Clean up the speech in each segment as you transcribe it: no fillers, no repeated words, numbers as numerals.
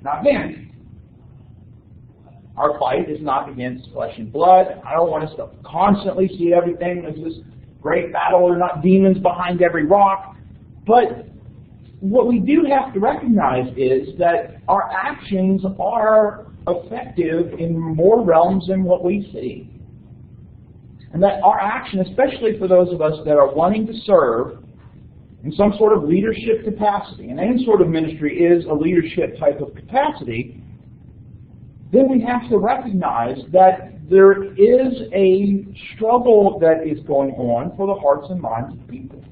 not men. Our fight is not against flesh and blood. I don't want us to constantly see everything as this great battle. There are not demons behind every rock. But what we do have to recognize is that our actions are effective in more realms than what we see. And that our action, especially for those of us that are wanting to serve in some sort of leadership capacity, and any sort of ministry is a leadership type of capacity, then we have to recognize that there is a struggle that is going on for the hearts and minds of people.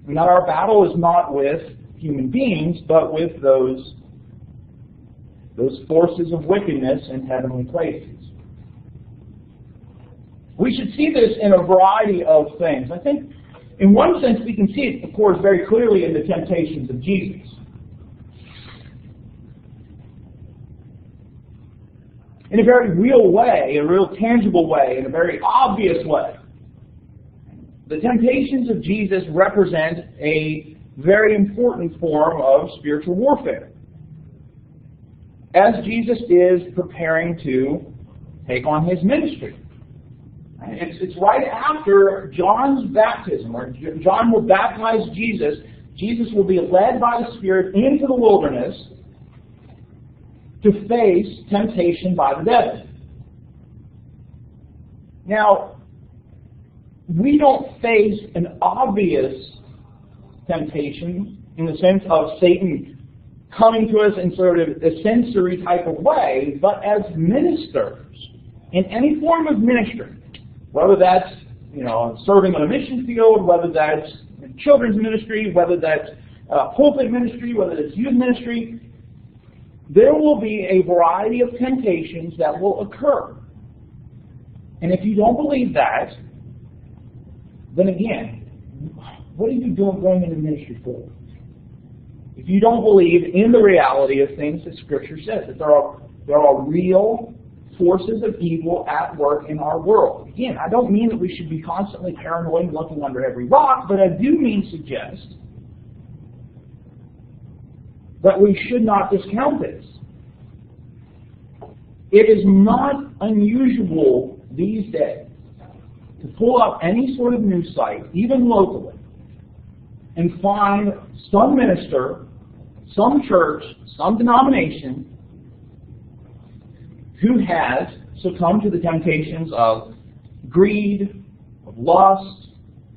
And that our battle is not with human beings, but with those forces of wickedness in heavenly places. We should see this in a variety of things. I think, in one sense, we can see it, of course, very clearly in the temptations of Jesus. In a very real way, a real tangible way, in a very obvious way. The temptations of Jesus represent a very important form of spiritual warfare. As Jesus is preparing to take on his ministry. It's right after John's baptism, where John will baptize Jesus. Jesus will be led by the Spirit into the wilderness to face temptation by the devil. Now, we don't face an obvious temptation in the sense of Satan coming to us in sort of a sensory type of way, but as ministers, in any form of ministry, whether that's serving on a mission field, whether that's children's ministry, whether that's pulpit ministry, whether it's youth ministry, there will be a variety of temptations that will occur. And if you don't believe that, then again, what are you doing going into ministry for? If you don't believe in the reality of things that Scripture says, that there are real forces of evil at work in our world. Again, I don't mean that we should be constantly paranoid looking under every rock, but I do mean suggest that we should not discount this. It is not unusual these days to pull up any sort of news site, even locally, and find some minister, some church, some denomination who has succumbed to the temptations of greed, of lust,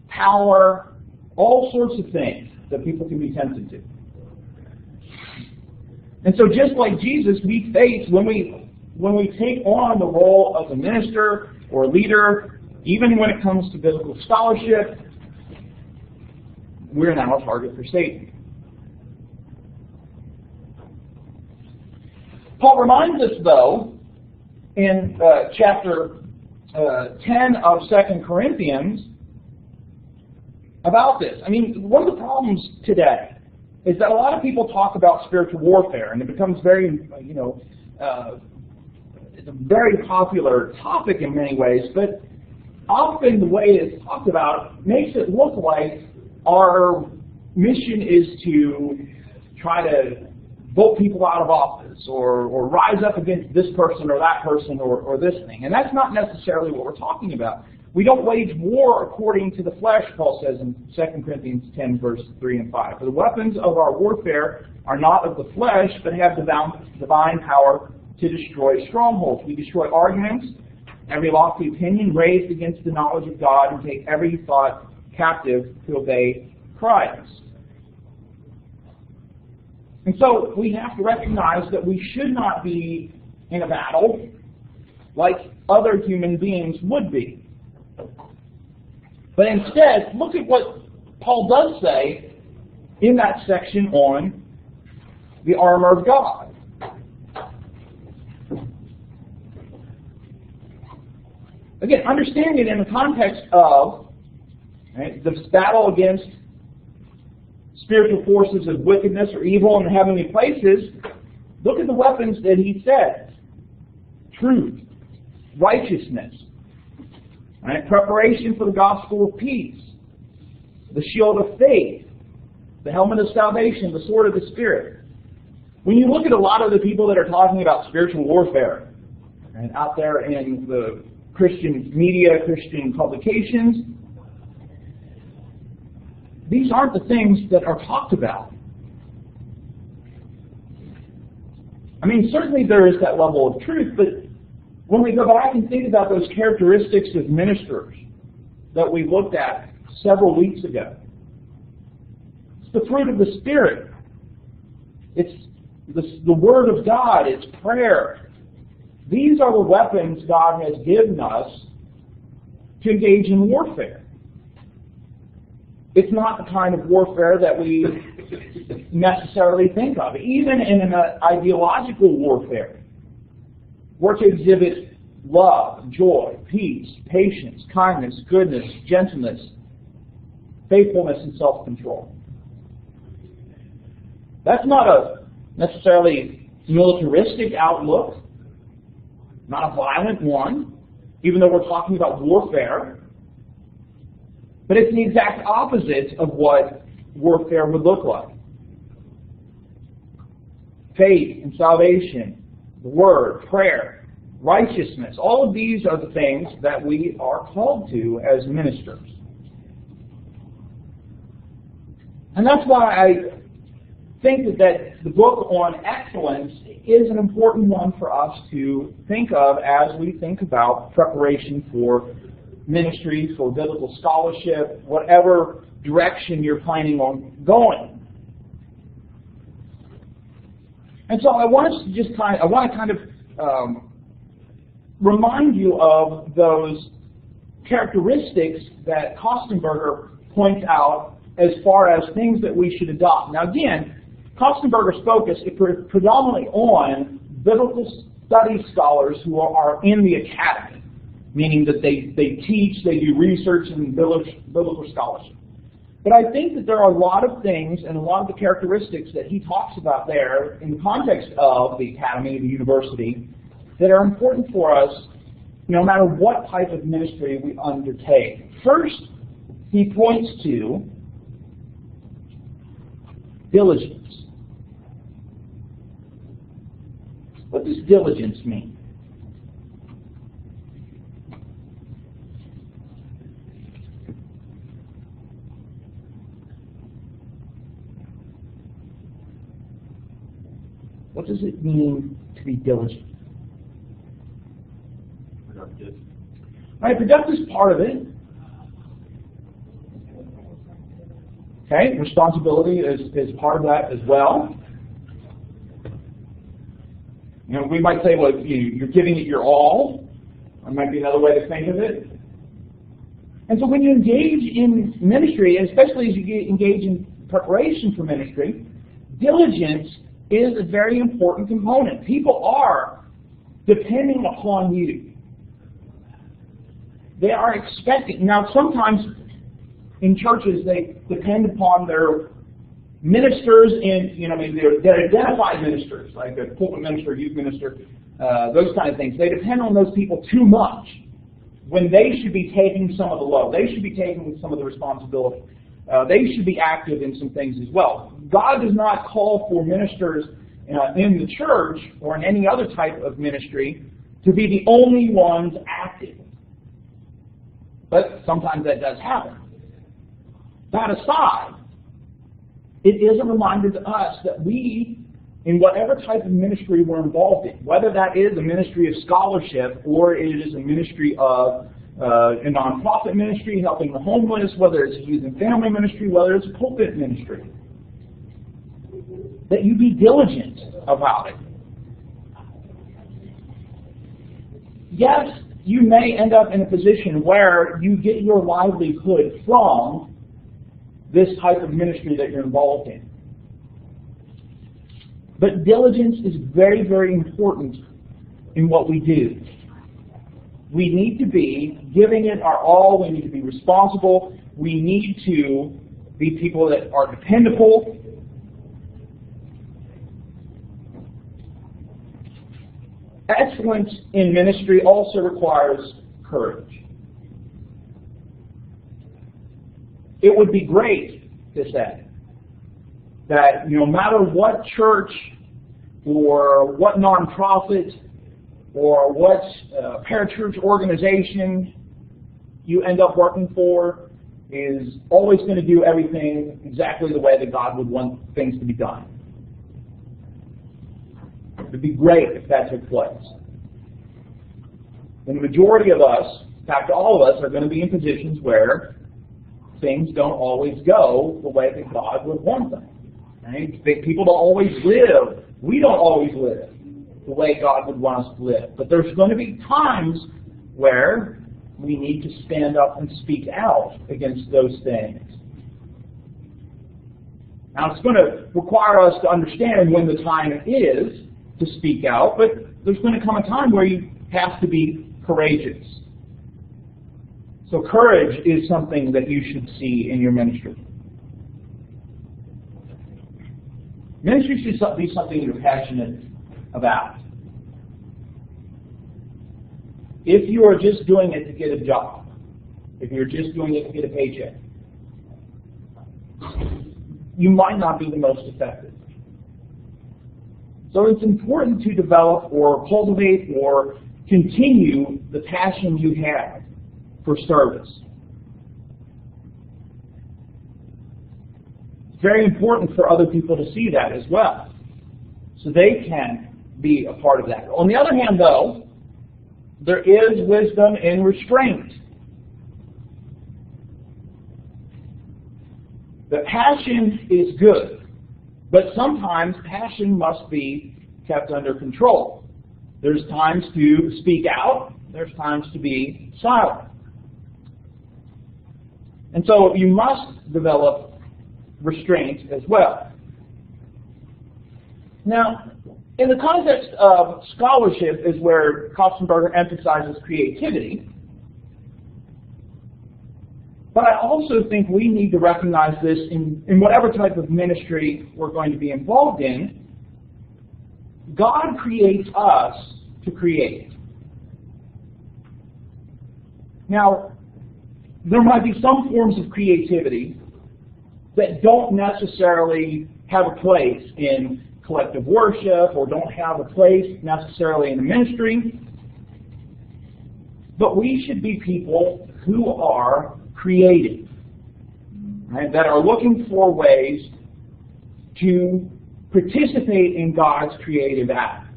power, all sorts of things that people can be tempted to. And so just like Jesus, we face, when we take on the role of a minister or a leader, even when it comes to biblical scholarship, we're now a target for Satan. Paul reminds us, though, in chapter 10 of 2 Corinthians, about this. I mean, one of the problems today is that a lot of people talk about spiritual warfare, and it becomes very, it's a very popular topic in many ways, but often the way it's talked about makes it look like our mission is to try to vote people out of office or rise up against this person or that person or this thing. And that's not necessarily what we're talking about. We don't wage war according to the flesh, Paul says in 2 Corinthians 10, verses 3 and 5. For the weapons of our warfare are not of the flesh, but have divine power to destroy strongholds. We destroy arguments, every lofty opinion raised against the knowledge of God, and take every thought captive to obey Christ. And so we have to recognize that we should not be in a battle like other human beings would be. But instead, look at what Paul does say in that section on the armor of God. Again, understand it in the context of this battle against spiritual forces of wickedness or evil in the heavenly places. Look at the weapons that he says. Truth, righteousness, preparation for the gospel of peace, the shield of faith, the helmet of salvation, the sword of the Spirit. When you look at a lot of the people that are talking about spiritual warfare, and out there in the Christian media, Christian publications, these aren't the things that are talked about. I mean, certainly there is that level of truth, but when we go back and think about those characteristics of ministers that we looked at several weeks ago, it's the fruit of the Spirit. It's the Word of God. It's prayer. These are the weapons God has given us to engage in warfare. It's not the kind of warfare that we necessarily think of. Even in an ideological warfare, we're to exhibit love, joy, peace, patience, kindness, goodness, gentleness, faithfulness, and self-control. That's not a necessarily militaristic outlook, not a violent one, even though we're talking about warfare. But it's the exact opposite of what warfare would look like. Faith and salvation, the Word, prayer, righteousness, all of these are the things that we are called to as ministers. And that's why I think that the book on excellence is an important one for us to think of as we think about preparation for ministry, for biblical scholarship, whatever direction you're planning on going. And so I want us to just remind you of those characteristics that Kostenberger points out as far as things that we should adopt. Now again, Kostenberger's focus is predominantly on biblical study scholars who are in the academy, meaning that they teach, they do research in biblical scholarship. But I think that there are a lot of things and a lot of the characteristics that he talks about there in the context of the academy, the university, that are important for us no matter what type of ministry we undertake. First, he points to diligence. What does diligence mean? What does it mean to be diligent? Productive. Right, productive is part of it. Okay, responsibility is part of that as well. You know, we might say, well, you're giving it your all. That might be another way to think of it. And so when you engage in ministry, especially as you engage in preparation for ministry, diligence is a very important component. People are depending upon you. They are expecting. Now, sometimes in churches they depend upon their ministers in, maybe they're identified ministers, like a pulpit minister, youth minister, those kind of things. They depend on those people too much when they should be taking some of the load. They should be taking some of the responsibility. They should be active in some things as well. God does not call for ministers in the church or in any other type of ministry to be the only ones active. But sometimes that does happen. That aside, it is a reminder to us that we, in whatever type of ministry we're involved in, whether that is a ministry of scholarship or it is a ministry of a nonprofit ministry helping the homeless, whether it's a youth and family ministry, whether it's a pulpit ministry, that you be diligent about it. Yes, you may end up in a position where you get your livelihood from this type of ministry that you're involved in. But diligence is very, very important in what we do. We need to be giving it our all. We need to be responsible. We need to be people that are dependable. Excellence in ministry also requires courage. It would be great to say that no matter what church or what nonprofit or what parachurch organization you end up working for is always going to do everything exactly the way that God would want things to be done. It would be great if that took place. And the majority of us, in fact all of us, are going to be in positions where things don't always go the way that God would want them. Right? People don't always live. We don't always live the way God would want us to live. But there's going to be times where we need to stand up and speak out against those things. Now, it's going to require us to understand when the time is to speak out, but there's going to come a time where you have to be courageous. So courage is something that you should see in your ministry. Ministry should be something you're passionate about. If you are just doing it to get a job, if you're just doing it to get a paycheck, you might not be the most effective. So it's important to develop or cultivate or continue the passion you have for service. It's very important for other people to see that as well, so they can be a part of that. On the other hand, though, there is wisdom in restraint. The passion is good, but sometimes passion must be kept under control. There's times to speak out, there's times to be silent. And so you must develop restraint as well. Now, in the context of scholarship is where Kostenberger emphasizes creativity. But I also think we need to recognize this in whatever type of ministry we're going to be involved in. God creates us to create. Now, there might be some forms of creativity that don't necessarily have a place in collective worship or don't have a place necessarily in the ministry. But we should be people who are creative, right? That are looking for ways to participate in God's creative acts.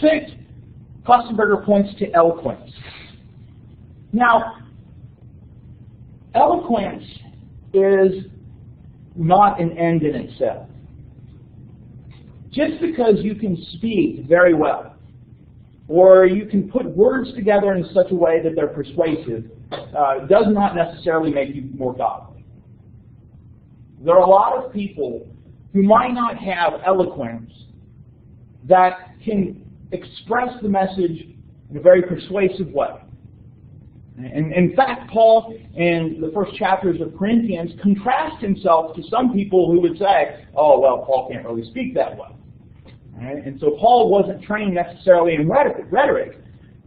Sixth, Kostenberger points to eloquence. Now, eloquence is not an end in itself. Just because you can speak very well, or you can put words together in such a way that they're persuasive, does not necessarily make you more godly. There are a lot of people who might not have eloquence that can express the message in a very persuasive way. And in fact, Paul, in the first chapters of Corinthians, contrasts himself to some people who would say, oh, well, Paul can't really speak that well. Right? And so Paul wasn't trained necessarily in rhetoric,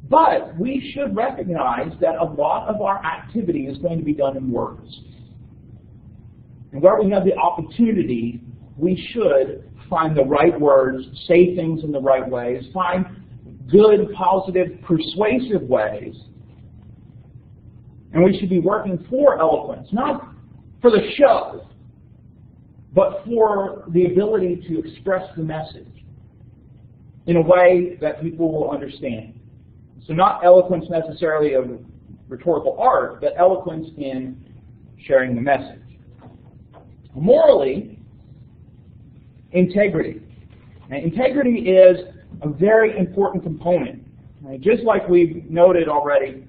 but we should recognize that a lot of our activity is going to be done in words. And where we have the opportunity, we should find the right words, say things in the right ways, find good, positive, persuasive ways. And we should be working for eloquence, not for the show, but for the ability to express the message in a way that people will understand. So not eloquence necessarily of rhetorical art, but eloquence in sharing the message. Morally, integrity. Now, integrity is a very important component. Right? Just like we've noted already,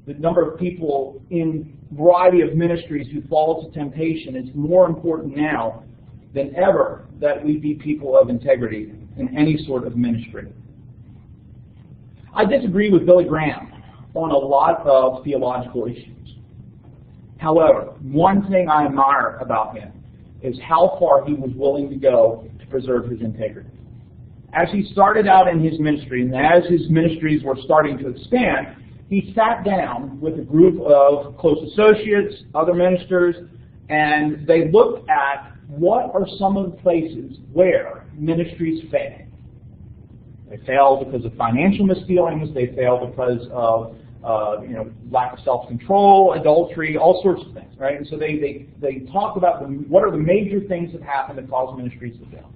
the number of people in a variety of ministries who fall to temptation, it's more important now than ever that we be people of integrity in any sort of ministry. I disagree with Billy Graham on a lot of theological issues. However, one thing I admire about him is how far he was willing to go to preserve his integrity. As he started out in his ministry, and as his ministries were starting to expand, he sat down with a group of close associates, other ministers, And they looked at what are some of the places where ministries fail. They fail because of financial misdealings. They fail because of lack of self-control, adultery, all sorts of things, right? And so they talk about what are the major things that happen that cause ministries to fail.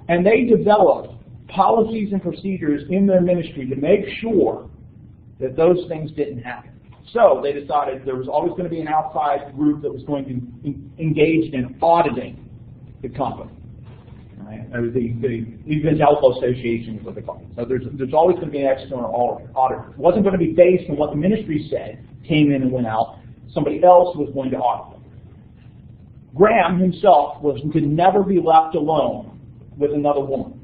And they developed policies and procedures in their ministry to make sure that those things didn't happen. So they decided there was always going to be an outside group that was going to be engaged in auditing the company. Right? The Evangelical Association is what they call it. So there's always going to be an external auditor. It wasn't going to be based on what the ministry said, came in and went out. Somebody else was going to audit them. Graham himself could never be left alone with another woman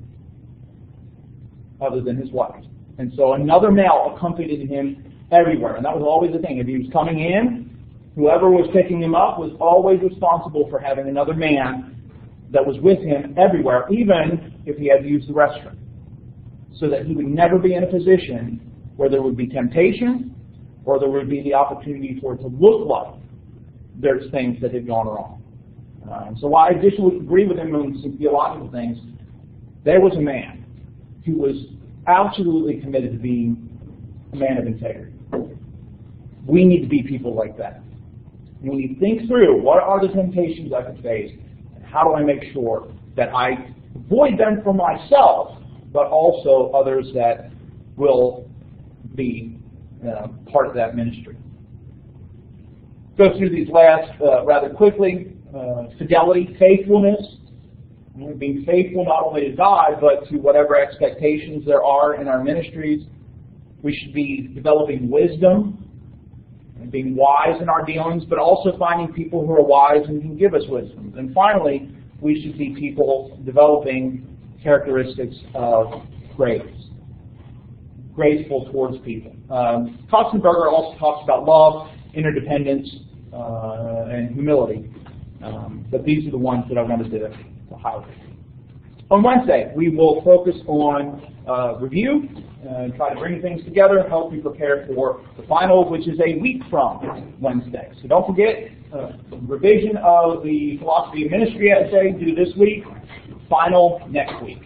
other than his wife. And so another male accompanied him everywhere. And that was always the thing. If he was coming in, whoever was picking him up was always responsible for having another man that was with him everywhere, even if he had to use the restroom, so that he would never be in a position where there would be temptation or there would be the opportunity for it to look like there's things that had gone wrong. So while I disagree with him on some theological things, there was a man who was absolutely committed to being a man of integrity. We need to be people like that. We need to think through what are the temptations I could face, and how do I make sure that I avoid them for myself, but also others that will be part of that ministry. Go through these last rather quickly. Fidelity, faithfulness. Being faithful not only to God, but to whatever expectations there are in our ministries. We should be developing wisdom and being wise in our dealings, but also finding people who are wise and can give us wisdom. And finally, we should be people developing characteristics of grace, graceful towards people. Kostenberger also talks about love, interdependence, and humility. But these are the ones that I wanted to highlight. On Wednesday, we will focus on review and try to bring things together, help you prepare for the final, which is a week from Wednesday. So don't forget, revision of the philosophy of ministry essay due this week, final next week.